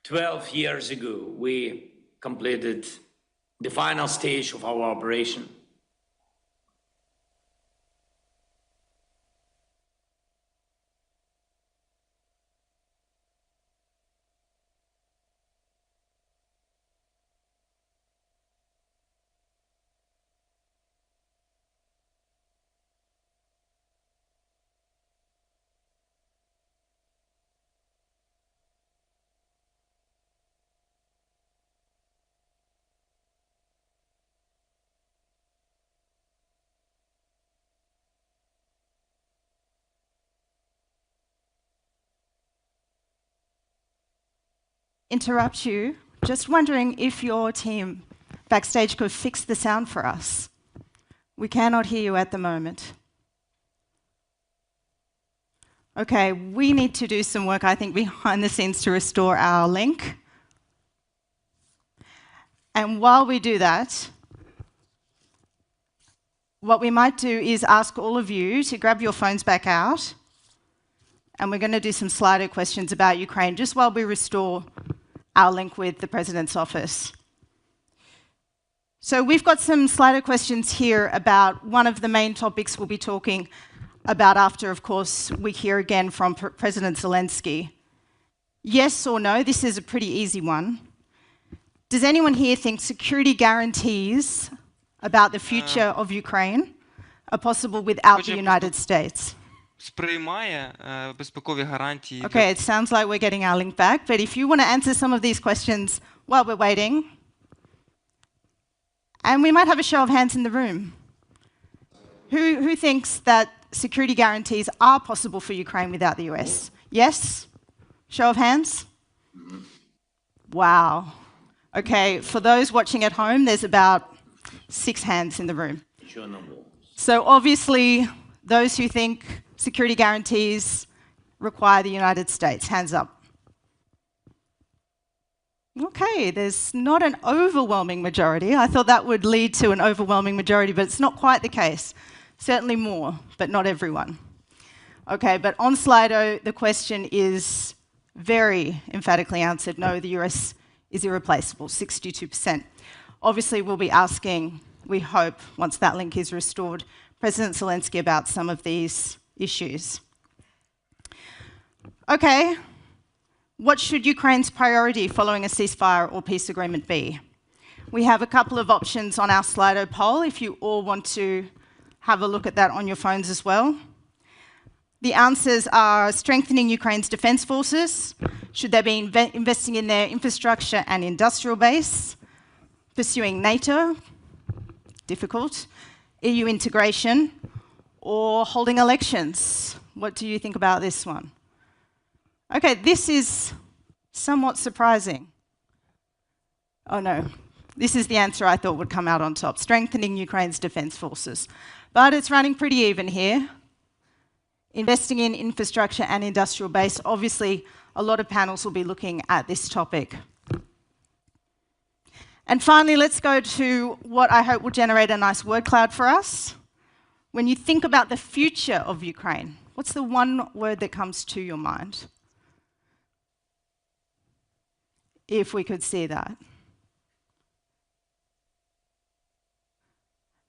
12 years ago, we completed the final stage of our operation. Interrupt you. Just wondering if your team backstage could fix the sound for us. We cannot hear you at the moment. Okay, we need to do some work, I think, behind the scenes to restore our link. And while we do that, what we might do is ask all of you to grab your phones back out, and we're going to do some Slido questions about Ukraine just while we restore our link with the President's office. So we've got some Slido questions here about one of the main topics we'll be talking about after, of course, we hear again from President Zelensky. Yes or no? This is a pretty easy one. Does anyone here think security guarantees about the future of Ukraine are possible without the United States? Сприймає безпекові гарантії. Okay, it sounds like we're getting our link back, but if you want to answer some of these questions while we're waiting, and we might have a show of hands in the room. Who thinks that security guarantees are possible for Ukraine without the US? Yes? Show of hands? Wow. Okay, for those watching at home, there's about 6 hands in the room. So obviously, those who think security guarantees require the United States, hands up. Okay, there's not an overwhelming majority. I thought that would lead to an overwhelming majority, but it's not quite the case. Certainly more, but not everyone. Okay, but on Slido, the question is very emphatically answered. No, the US is irreplaceable, 62%. Obviously, we'll be asking, we hope, once that link is restored, President Zelensky about some of these issues. Okay, what should Ukraine's priority following a ceasefire or peace agreement be? We have a couple of options on our Slido poll if you all want to have a look at that on your phones as well. The answers are strengthening Ukraine's defense forces. Should they be investing in their infrastructure and industrial base? Pursuing NATO? Difficult. EU integration? Or holding elections? What do you think about this one? Okay, this is somewhat surprising. Oh no, this is the answer I thought would come out on top, strengthening Ukraine's defense forces. But it's running pretty even here. Investing in infrastructure and industrial base, obviously a lot of panels will be looking at this topic. And finally, let's go to what I hope will generate a nice word cloud for us. When you think about the future of Ukraine, what's the one word that comes to your mind? If we could see that.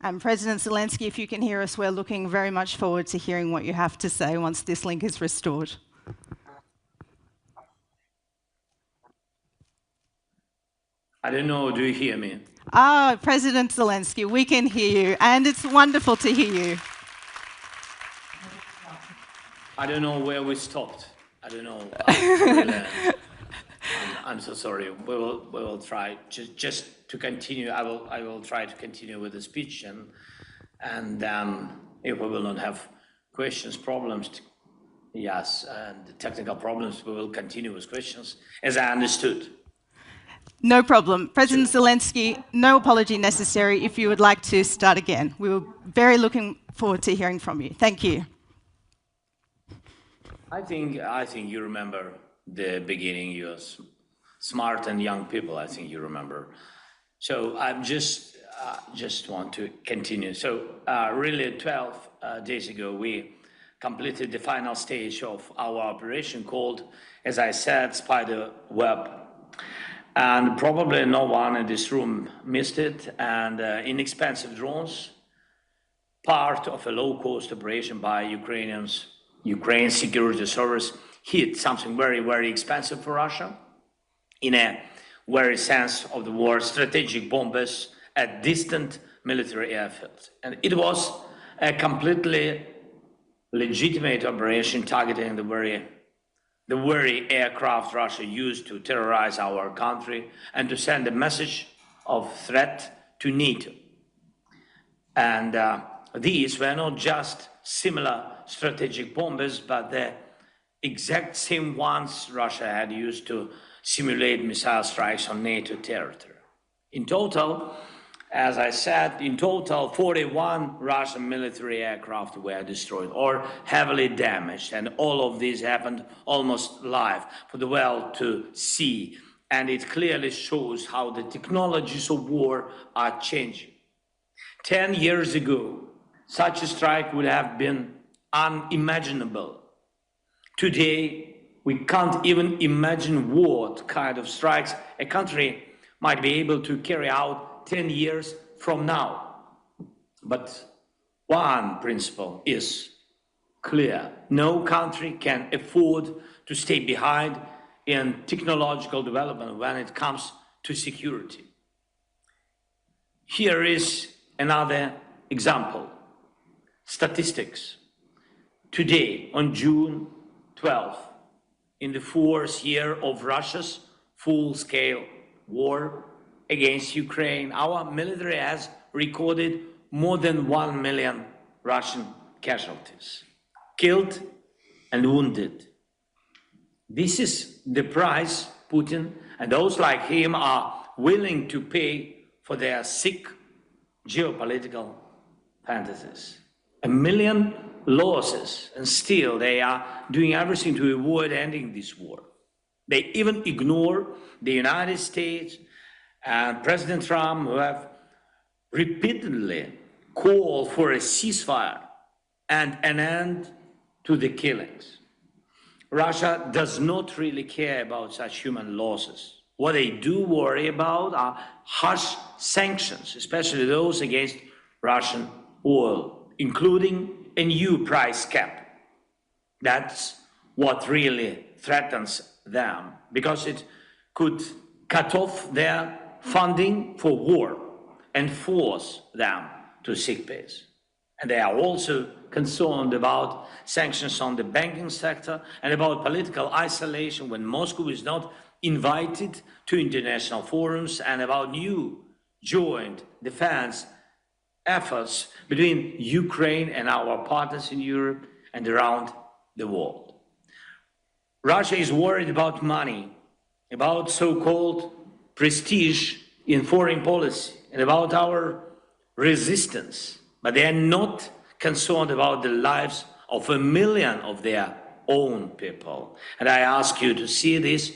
And President Zelensky, if you can hear us, we're looking very much forward to hearing what you have to say once this link is restored. I don't know, do you hear me? Ah, President Zelensky, we can hear you, and it's wonderful to hear you. I don't know where we stopped. I don't know. Really, I'm so sorry. We will try just to continue. I will try to continue with the speech, and then if we will not have questions, problems, yes, and technical problems, we will continue with questions as I understood. No problem. President Zelensky, no apology necessary if you would like to start again. We were very looking forward to hearing from you. Thank you. I think you remember the beginning. You're smart and young people. I think you remember. So I just want to continue. So really, 12 days ago, we completed the final stage of our operation called, as I said, Spider Web And probably no one in this room missed it. And inexpensive drones, part of a low-cost operation by Ukraine security service, hit something very, very expensive for Russia. In a very sense of the word, strategic bombers at distant military airfields. And it was a completely legitimate operation targeting the very aircraft Russia used to terrorize our country and to send a message of threat to NATO. And these were not just similar strategic bombers, but the exact same ones Russia had used to simulate missile strikes on NATO territory. In total, as I said, 41 Russian military aircraft were destroyed or heavily damaged, and all of these happened almost live for the world to see. And it clearly shows how the technologies of war are changing. 10 years ago, such a strike would have been unimaginable. Today, we can't even imagine what kind of strikes a country might be able to carry out 10 years from now. But one principle is clear. No country can afford to stay behind in technological development when it comes to security. Here is another example. Statistics. Today, on June 12th, in the fourth year of Russia's full-scale war against Ukraine, our military has recorded more than 1 million Russian casualties, killed and wounded. This is the price Putin and those like him are willing to pay for their sick geopolitical fantasies. 1 million losses, and still they are doing everything to avoid ending this war. They even ignore the United States and President Trump, who have repeatedly called for a ceasefire and an end to the killings. Russia does not really care about such human losses. What they do worry about are harsh sanctions, especially those against Russian oil, including a new price cap. That's what really threatens them, because it could cut off their funding for war and force them to sick pays. And they are also concerned about sanctions on the banking sector and about political isolation when Moscow is not invited to international forums, and about new joint defense efforts between Ukraine and our partners in Europe and around the world. Russia is worried about money, about so-called prestige in foreign policy, and about our resistance, but they are not concerned about the lives of 1 million of their own people. And I ask you to see this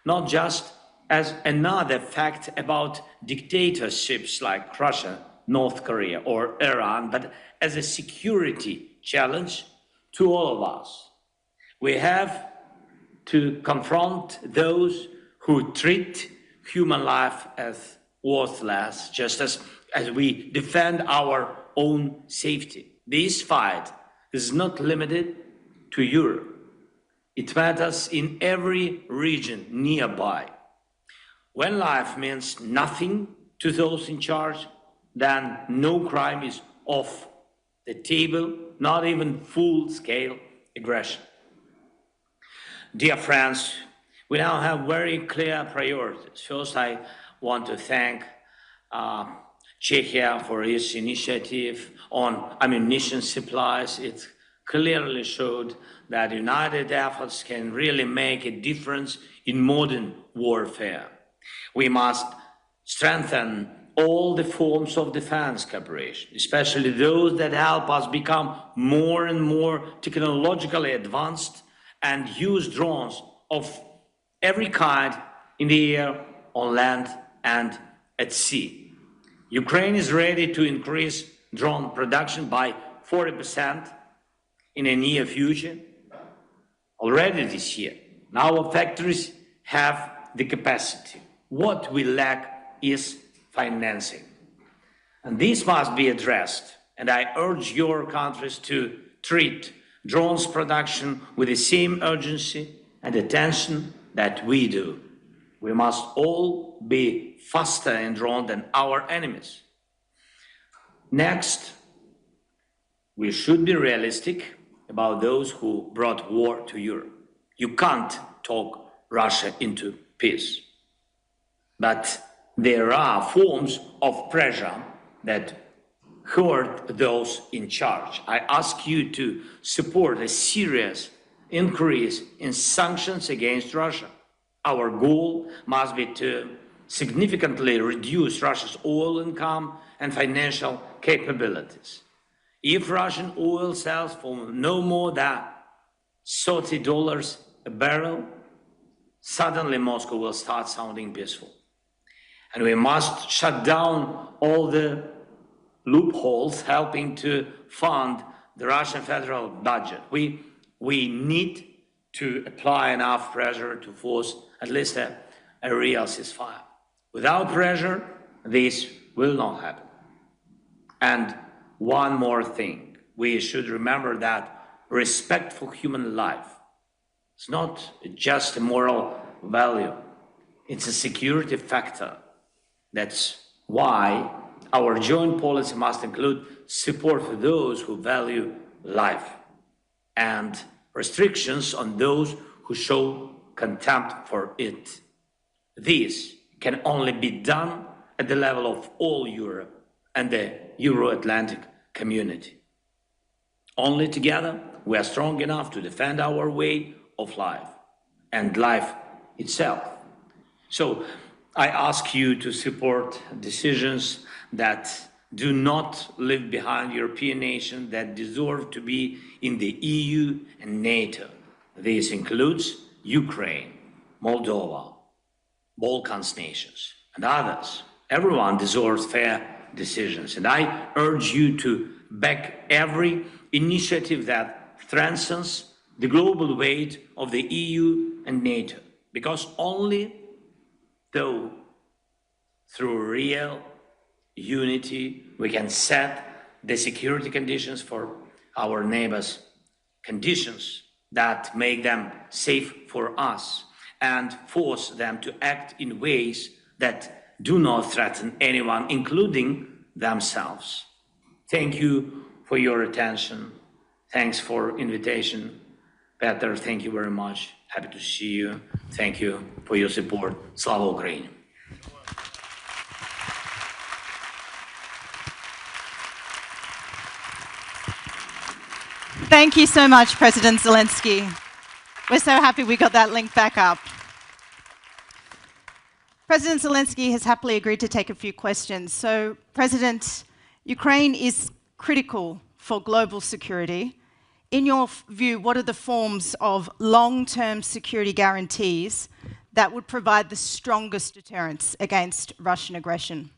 not just as another fact about dictatorships like Russia, North Korea, or Iran, but as a security challenge to all of us. We have to confront those who treat human life as worthless, just as we defend our own safety. This fight is not limited to Europe. It matters in every region nearby. When life means nothing to those in charge, then no crime is off the table, not even full-scale aggression. Dear friends, we now have very clear priorities. First, I want to thank Czechia for its initiative on ammunition supplies. It clearly showed that united efforts can really make a difference in modern warfare. We must strengthen all the forms of defense cooperation, especially those that help us become more and more technologically advanced and use drones of every kind in the air, on land, and at sea. Ukraine is ready to increase drone production by 40% in the near future, already this year. Our factories have the capacity. What we lack is financing. And this must be addressed. And I urge your countries to treat drones production with the same urgency and attention that we do. We must all be faster in drone than our enemies. Next, we should be realistic about those who brought war to Europe. You can't talk Russia into peace. But there are forms of pressure that hurt those in charge. I ask you to support a serious increase in sanctions against Russia. Our goal must be to significantly reduce Russia's oil income and financial capabilities. If Russian oil sells for no more than $30 a barrel, suddenly Moscow will start sounding peaceful. And we must shut down all the loopholes helping to fund the Russian federal budget. We need to apply enough pressure to force at least a real ceasefire. Without pressure, this will not happen. And one more thing, we should remember that respect for human life is not just a moral value, it's a security factor. That's why our joint policy must include support for those who value life and restrictions on those who show contempt for it. This can only be done at the level of all Europe and the Euro-Atlantic community. Only together we are strong enough to defend our way of life and life itself. So I ask you to support decisions that do not leave behind European nations that deserve to be in the EU and NATO. This includes Ukraine, Moldova, Balkans nations, and others. Everyone deserves fair decisions, and I urge you to back every initiative that strengthens the global weight of the EU and NATO, because only through real unity we can set the security conditions for our neighbors, conditions that make them safe for us and force them to act in ways that do not threaten anyone, including themselves. Thank you for your attention. Thanks for invitation. Peter, thank you very much. Happy to see you. Thank you for your support. Slava Ukraini. Thank you so much, President Zelensky. We're so happy we got that link back up. President Zelensky has happily agreed to take a few questions. So, President, Ukraine is critical for global security. In your view, what are the forms of long-term security guarantees that would provide the strongest deterrence against Russian aggression?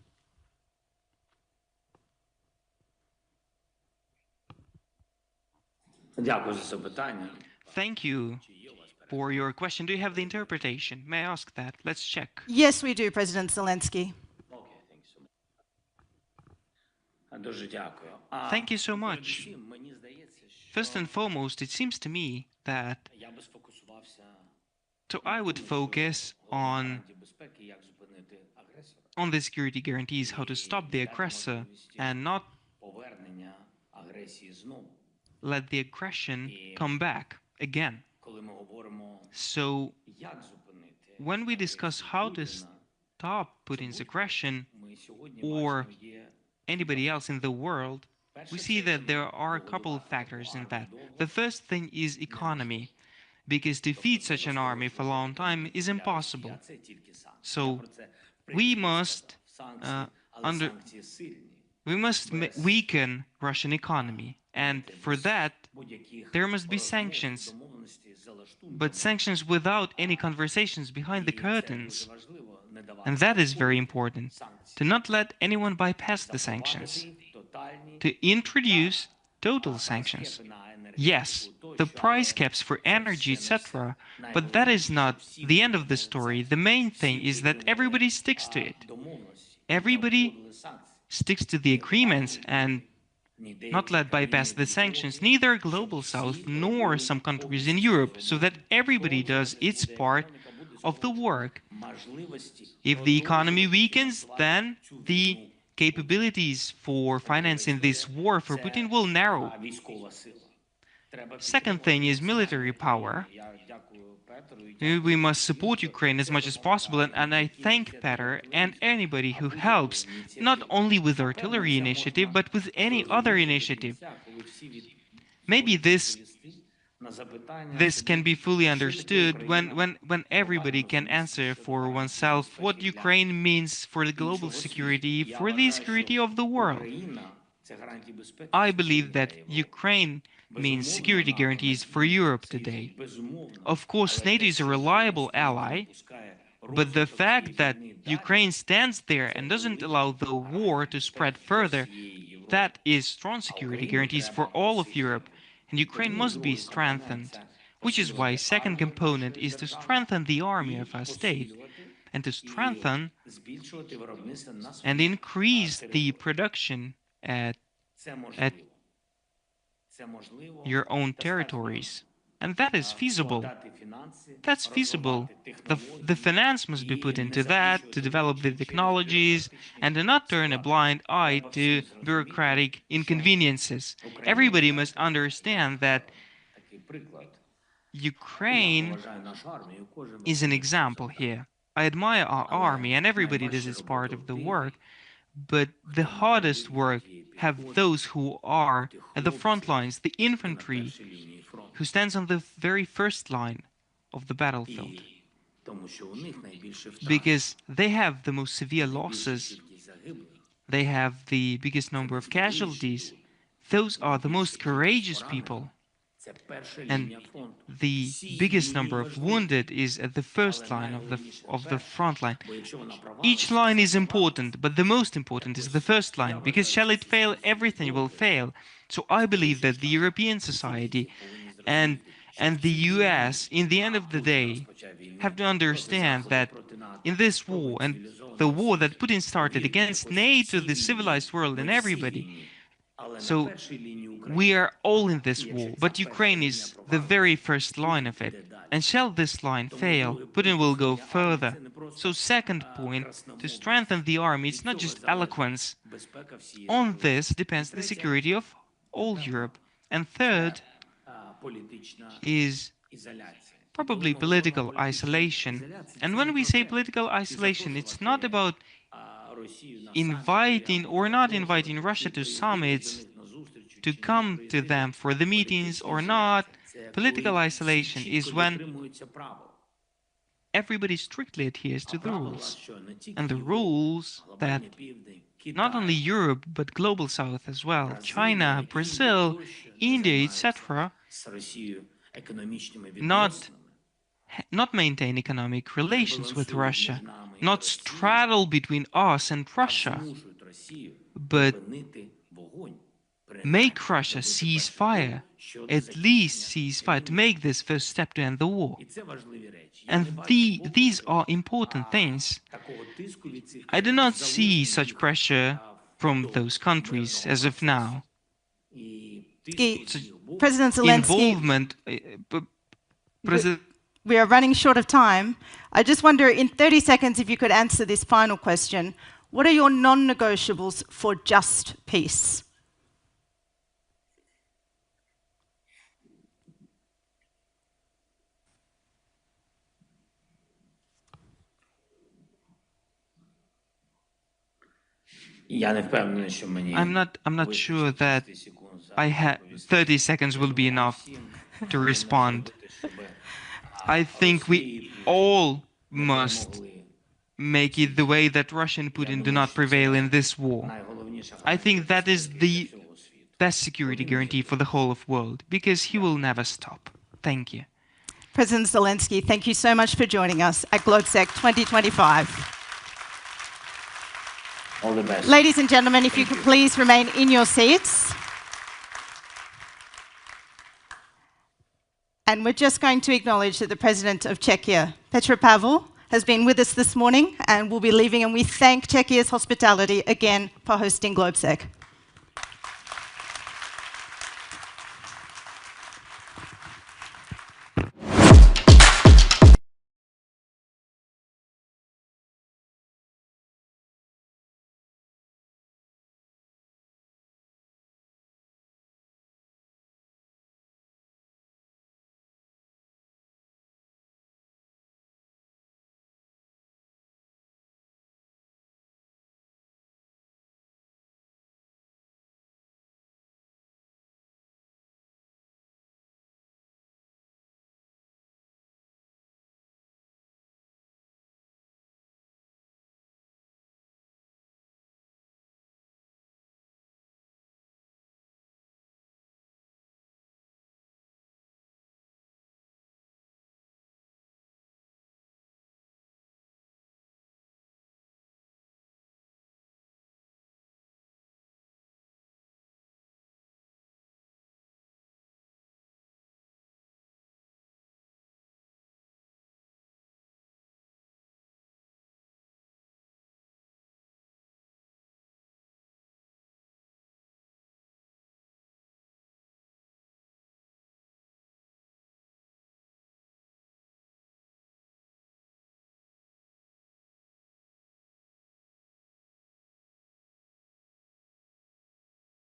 Thank you for your question. Do you have the interpretation? May I ask that? Let's check. Yes, we do, President Zelensky. Thank you so much. First and foremost, it seems to me that I would focus on the security guarantees, how to stop the aggressor and not let the aggression come back again. So, when we discuss how to stop Putin's aggression or anybody else in the world, we see that there are a couple of factors in that. The first thing is economy, because to feed such an army for a long time is impossible. So, we must weaken Russian economy, and for that there must be sanctions, but sanctions without any conversations behind the curtains. And that is very important, to not let anyone bypass the sanctions, to introduce total sanctions. Yes, the price caps for energy, etc. But that is not the end of the story. The main thing is that everybody sticks to it. Everybody sticks to the agreements and not let bypass the sanctions, neither Global South nor some countries in Europe, so that everybody does its part of the work. If the economy weakens, then the capabilities for financing this war for Putin will narrow. Second thing is military power. We must support Ukraine as much as possible, and I thank Petr and anybody who helps, not only with artillery initiative, but with any other initiative. Maybe this can be fully understood when everybody can answer for oneself what Ukraine means for the global security, for the security of the world. I believe that Ukraine means security guarantees for Europe today. Of course, NATO is a reliable ally, but the fact that Ukraine stands there and doesn't allow the war to spread further, that is strong security guarantees for all of Europe, and Ukraine must be strengthened, which is why second component is to strengthen the army of our state, and to strengthen and increase the production at your own territories. And that is feasible. That's feasible. The finance must be put into that, to develop the technologies, and to not turn a blind eye to bureaucratic inconveniences. Everybody must understand that Ukraine is an example here. I admire our army, and everybody does its part of the work, but the hardest work have those who are at the front lines, the infantry, who stands on the very first line of the battlefield. Because they have the most severe losses, they have the biggest number of casualties. Those are the most courageous people. And the biggest number of wounded is at the first line of the front line. Each line is important, but the most important is the first line, because shall it fail, everything will fail. So I believe that the European society and the US, in the end of the day, have to understand that in this war, and the war that Putin started against NATO, the civilized world, and everybody, so we are all in this war, but Ukraine is the very first line of it. And shall this line fail, Putin will go further. So second point, to strengthen the army, it's not just eloquence. On this depends the security of all Europe. And third is probably political isolation. And when we say political isolation, it's not about inviting or not inviting Russia to summits, to come to them for the meetings or not. Political isolation is when everybody strictly adheres to the rules. And the rules that not only Europe, but Global South as well, China, Brazil, India, etc., not maintain economic relations with Russia, not straddle between us and Russia, but make Russia cease fire, at least cease fire, to make this first step to end the war. And these are important things. I do not see such pressure from those countries as of now. President Zelensky, involvement. We are running short of time. I just wonder, in 30 seconds, if you could answer this final question. What are your non-negotiables for just peace? I'm not sure that 30 seconds will be enough to respond. I think we all must make it the way that Russia and Putin do not prevail in this war. I think that is the best security guarantee for the whole of the world, because he will never stop. Thank you. President Zelensky, thank you so much for joining us at Globsec 2025. All the best. Ladies and gentlemen, if you could please remain in your seats. And we're just going to acknowledge that the President of Czechia, Petr Pavel, has been with us this morning and will be leaving, and we thank Czechia's hospitality again for hosting Globsec.